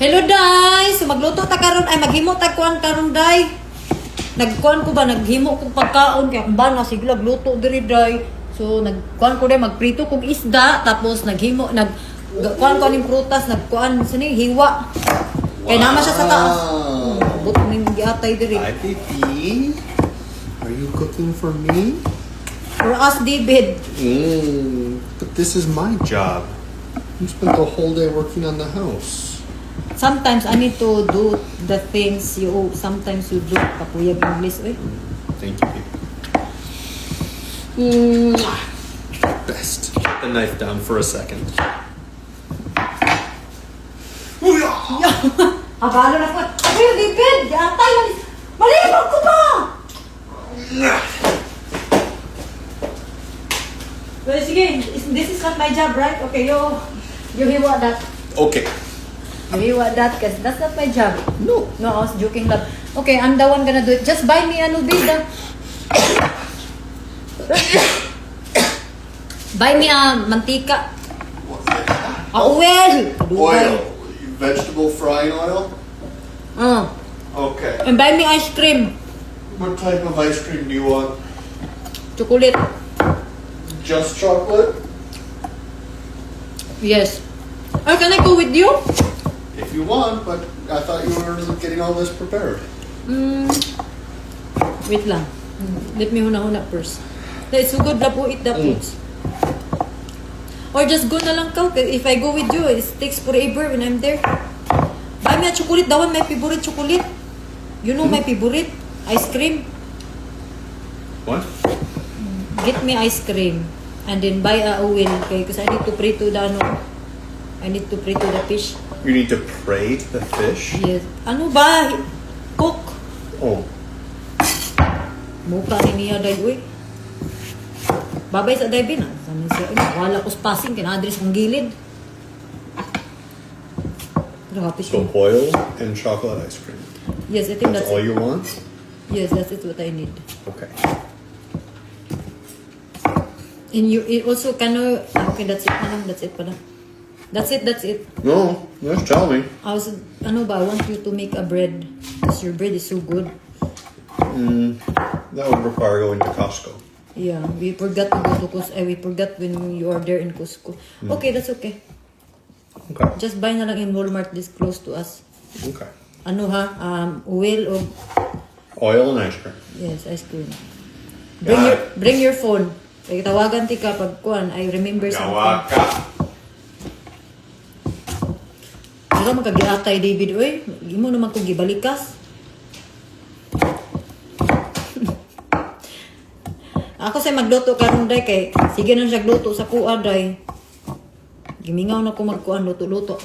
Hello, Day! So, magluto ta karon ay maghimo ta kuan karon, Day. Nagkuan ko ba, naghimo ko pagkaon, kaya kung ba na, sigla, gluto diri, Day. So, nagkuan ko, Day, magprito kong isda, tapos kuan ko ng prutas, nagkuan, sini, hiwa. Kaya naman siya sa taas. Buto ng giatay diri. Hi, baby. Are you cooking for me? For us, David. But this is my job. You spent the whole day working on the house. Sometimes I need to do the things sometimes you do. Kapuyag English, eh. Thank you, baby. Best. Put the knife down for a second. Abalo na ko. Ay, David! Yatay! Malibog ko pa! Well, sige. This is not my job, right? Okay, you hiwa that. Okay. You hiwa that because that's not my job. No. No, I was joking lang. Okay, I'm the one gonna do it. Just buy me bida. Buy me mantika. What's that? Oil! Oil. Vegetable frying oil? Okay. And buy me ice cream. What type of ice cream do you want? Chocolate. Just chocolate? Yes. Oh, can I go with you? If you want, but I thought you were getting all this prepared. Wait lang. Let me huna-huna first. It's so good na po eat the foods. Or just go na lang ka. If I go with you, it takes forever when I'm there. Buy me a chocolate. That one my favorite chocolate. You know my favorite? Ice cream. What? Get me ice cream. And then buy a oil. Okay? Because I need to prito the I need to prito the fish. You need to pray to the fish? Yes. Ano ba? Cook. Oh. Mukha ni niya day, uy. Babay sa day, bin. Sabi siya, wala ko spasing, kinadres kong gilid. Grabe siya. So oil and chocolate ice cream. Yes, I think That's that's all it. you want? Yes, that's it what I need. Okay. And you it also okay, that's it pa lang, that's it pa lang. That's it. No, just tell me. I want you to make a bread. Because your bread is so good. That would require going to Costco. Yeah, we forgot to go to Costco. We forgot when you are there in Costco. Okay, that's okay. Okay. Just buy na lang in Walmart this close to us. Okay. Oil o... Oil and ice cream. Yes, ice cream. Got it. Bring your phone. Kaya tawagan ti ka pag kuan, I remember something. Pero magkagiatay, David, oy. Hindi mo naman kong gibalikas. Ako say magluto karon day kay sige na siya gluto sa kuha day. Gimingaw na ko magkuan luto-luto.